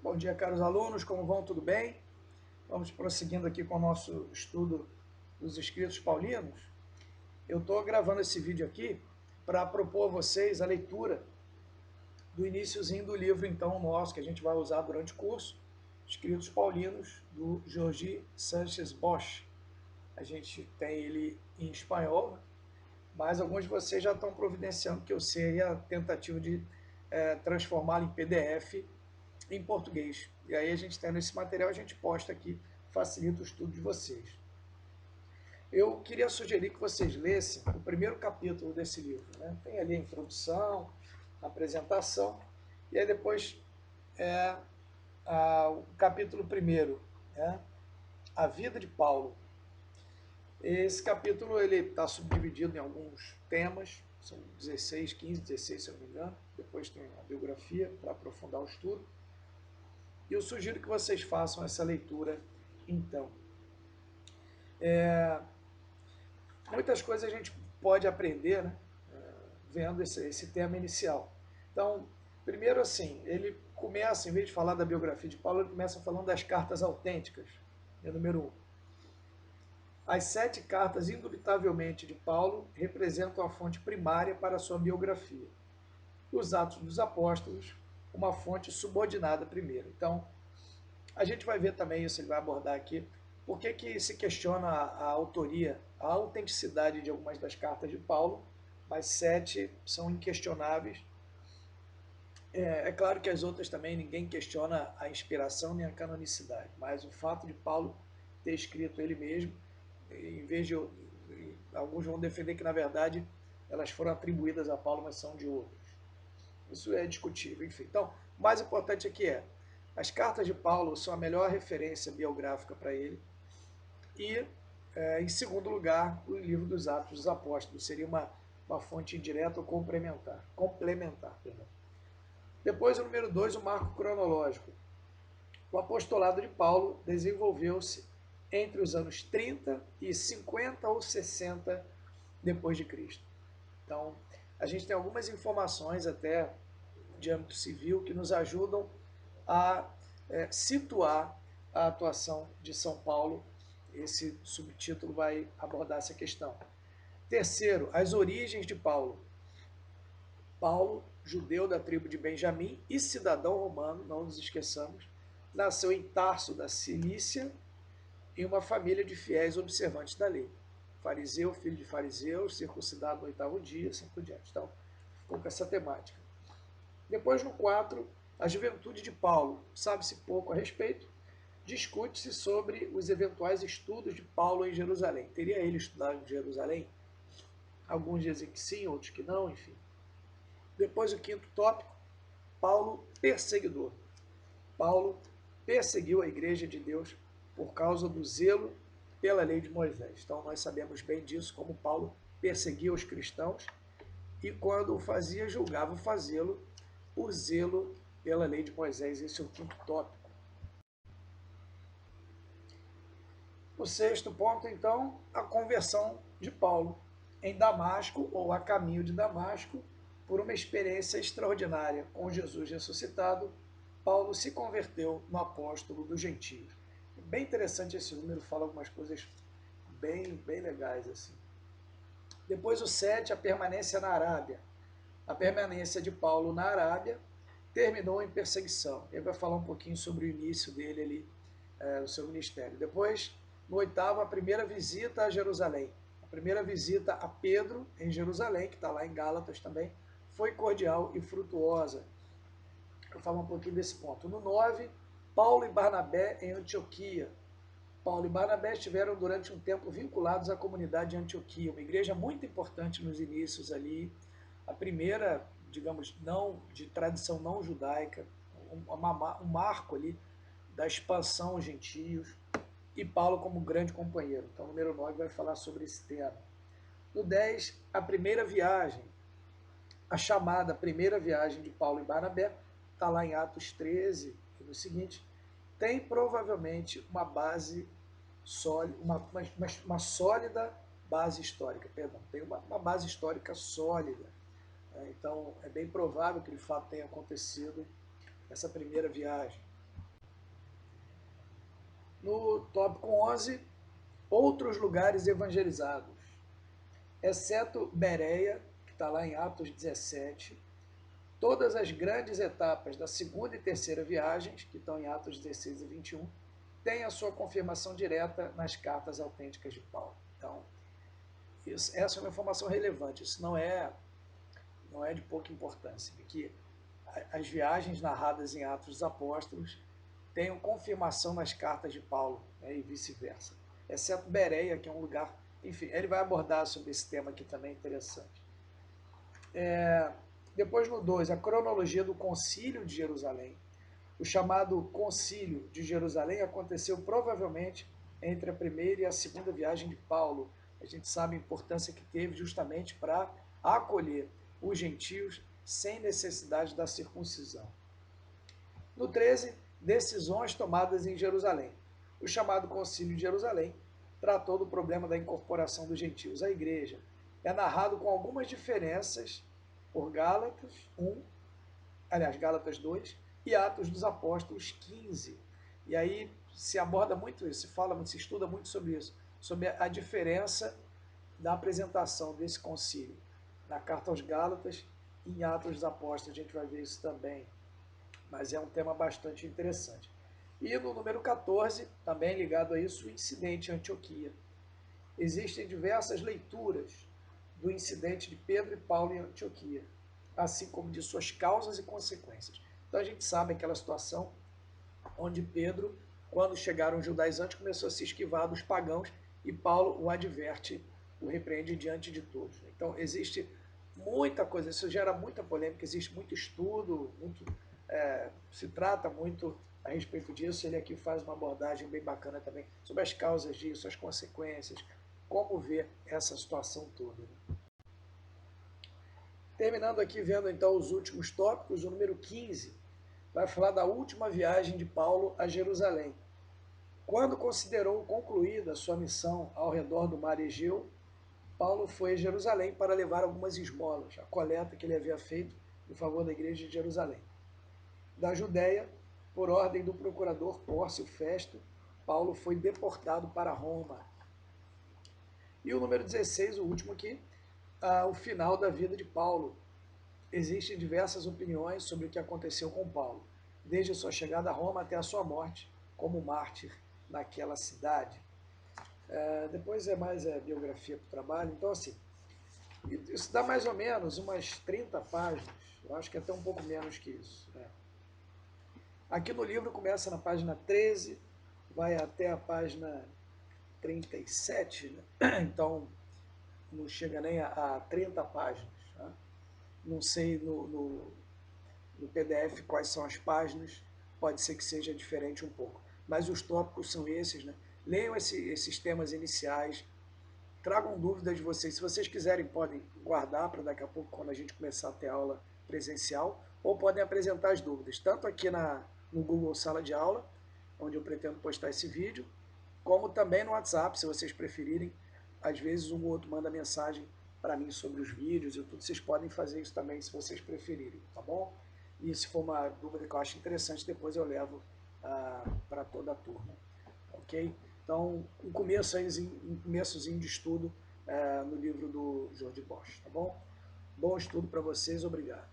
Bom dia, caros alunos, como vão? Tudo bem? Vamos prosseguindo aqui com o nosso estudo dos escritos paulinos. Eu estou gravando esse vídeo aqui para propor a vocês a leitura do iniciozinho do livro, então, nosso, que a gente vai usar durante o curso, Escritos Paulinos, do Jorge Sánchez Bosch. A gente tem ele em espanhol, mas alguns de vocês já estão providenciando, que eu sei, a tentativa de transformá-lo em PDF em português. E aí a gente tendo esse material, a gente posta aqui, facilita o estudo de vocês. Eu queria sugerir que vocês lessem o primeiro capítulo desse livro. Né? Tem ali a introdução, a apresentação, e aí depois o capítulo primeiro, né? A vida de Paulo. Esse capítulo ele está subdividido em alguns temas, são 16, 15, 16, se eu não me engano. Depois tem a biografia para aprofundar o estudo. E eu sugiro que vocês façam essa leitura, então. Muitas coisas a gente pode aprender, né, vendo esse tema inicial. Então, primeiro assim, ele começa, em vez de falar da biografia de Paulo, ele começa falando das cartas autênticas. Número 1. As 7 cartas, indubitavelmente, de Paulo representam a fonte primária para a sua biografia. Os Atos dos Apóstolos, uma fonte subordinada primeira. Então, a gente vai ver também isso, ele vai abordar aqui, por que se questiona a autoria, a autenticidade de algumas das cartas de Paulo, mas 7 são inquestionáveis. É claro que as outras também ninguém questiona a inspiração nem a canonicidade, mas o fato de Paulo ter escrito ele mesmo, em vez de alguns vão defender que na verdade elas foram atribuídas a Paulo, mas são de outros. Isso é discutível, enfim. Então, o mais importante aqui as cartas de Paulo são a melhor referência biográfica para ele. E, em segundo lugar, o livro dos Atos dos Apóstolos seria uma fonte indireta ou complementar. Perdão. Depois, o número 2, o marco cronológico. O apostolado de Paulo desenvolveu-se entre os anos 30 e 50 ou 60 depois de Cristo. Então, a gente tem algumas informações até de âmbito civil que nos ajudam a situar a atuação de São Paulo. Esse subtítulo vai abordar essa questão. Terceiro, as origens de Paulo. Paulo, judeu da tribo de Benjamim e cidadão romano, não nos esqueçamos, nasceu em Tarso da Cilícia, em uma família de fiéis observantes da lei. Fariseu, filho de fariseus, circuncidado no 8º dia, assim por diante. Então, ficou com essa temática. Depois, no 4, a juventude de Paulo. Sabe-se pouco a respeito. Discute-se sobre os eventuais estudos de Paulo em Jerusalém. Teria ele estudado em Jerusalém? Alguns dizem que sim, outros que não, enfim. Depois, o 5º tópico, Paulo perseguidor. Paulo perseguiu a igreja de Deus por causa do zelo pela lei de Moisés. Então, nós sabemos bem disso, como Paulo perseguia os cristãos e, quando o fazia, julgava fazê-lo por zelo pela lei de Moisés. Esse é o 5º tópico. O 6º ponto, então, a conversão de Paulo em Damasco, ou a caminho de Damasco, por uma experiência extraordinária com Jesus ressuscitado, Paulo se converteu no apóstolo dos gentios. Bem interessante esse número, fala algumas coisas bem legais assim. Depois o 7, a permanência na Arábia. A permanência de Paulo na Arábia terminou em perseguição. Ele vai falar um pouquinho sobre o início dele ali, o seu ministério. Depois, no 8º, a primeira visita a Jerusalém. A primeira visita a Pedro em Jerusalém, que está lá em Gálatas também, foi cordial e frutuosa. Eu falo um pouquinho desse ponto. No 9, Paulo e Barnabé em Antioquia. Paulo e Barnabé estiveram durante um tempo vinculados à comunidade de Antioquia, uma igreja muito importante nos inícios ali, a primeira, digamos, não de tradição não judaica, um marco ali da expansão aos gentios, e Paulo como grande companheiro. Então, o número 9 vai falar sobre esse tema. No 10, a primeira viagem, a chamada primeira viagem de Paulo e Barnabé, está lá em Atos 13, e no seguinte, tem provavelmente uma base sólida, uma sólida base histórica, perdão, tem uma base histórica sólida. Então, é bem provável que de fato tenha acontecido essa primeira viagem. No tópico 11, outros lugares evangelizados, exceto Bereia, que está lá em Atos 17, todas as grandes etapas da segunda e terceira viagens, que estão em Atos 16 e 21, têm a sua confirmação direta nas cartas autênticas de Paulo. Então, essa é uma informação relevante, isso não é de pouca importância, que as viagens narradas em Atos dos Apóstolos tenham confirmação nas cartas de Paulo, né, e vice-versa, exceto Bereia, que é um lugar, enfim, ele vai abordar sobre esse tema aqui também interessante. Depois no 2, a cronologia do Concílio de Jerusalém. O chamado Concílio de Jerusalém aconteceu provavelmente entre a primeira e a segunda viagem de Paulo. A gente sabe a importância que teve justamente para acolher os gentios sem necessidade da circuncisão. No 13, decisões tomadas em Jerusalém. O chamado Concílio de Jerusalém tratou do problema da incorporação dos gentios à igreja. É narrado com algumas diferenças por Gálatas 1, Gálatas 2 e Atos dos Apóstolos 15. E aí se aborda muito isso, se fala muito, se estuda muito sobre isso, sobre a diferença da apresentação desse concílio na carta aos Gálatas e em Atos dos Apóstolos. A gente vai ver isso também, mas é um tema bastante interessante. E no número 14, também ligado a isso, o incidente em Antioquia. Existem diversas leituras do incidente de Pedro e Paulo em Antioquia, assim como de suas causas e consequências. Então a gente sabe aquela situação onde Pedro, quando chegaram os judaizantes, começou a se esquivar dos pagãos e Paulo o adverte, o repreende diante de todos. Então existe muita coisa, isso gera muita polêmica, existe muito estudo, se trata muito a respeito disso. Ele aqui faz uma abordagem bem bacana também sobre as causas disso, as consequências, como ver essa situação toda. Terminando aqui, vendo então os últimos tópicos, o número 15 vai falar da última viagem de Paulo a Jerusalém. Quando considerou concluída a sua missão ao redor do mar Egeu, Paulo foi a Jerusalém para levar algumas esmolas, a coleta que ele havia feito em favor da igreja de Jerusalém. Da Judéia, por ordem do procurador Pórcio Festo, Paulo foi deportado para Roma. E o número 16, o último aqui, o final da vida de Paulo. Existem diversas opiniões sobre o que aconteceu com Paulo, desde a sua chegada a Roma até a sua morte como mártir naquela cidade. Depois é mais biografia para o trabalho. Então, assim, isso dá mais ou menos umas 30 páginas, eu acho que até um pouco menos que isso, né? Aqui no livro começa na página 13, vai até a página 37, né? Então não chega nem a 30 páginas. Tá? Não sei no PDF quais são as páginas, pode ser que seja diferente um pouco. Mas os tópicos são esses, né? Leiam esses temas iniciais, tragam dúvidas de vocês. Se vocês quiserem, podem guardar para daqui a pouco, quando a gente começar a ter aula presencial, ou podem apresentar as dúvidas, tanto aqui no Google Sala de Aula, onde eu pretendo postar esse vídeo, como também no WhatsApp, se vocês preferirem. Às vezes um ou outro manda mensagem para mim sobre os vídeos e tudo. Vocês podem fazer isso também, se vocês preferirem, tá bom? E se for uma dúvida que eu acho interessante, depois eu levo para toda a turma, ok? Então, um começozinho de estudo no livro do George Bosch, tá bom? Bom estudo para vocês, obrigado.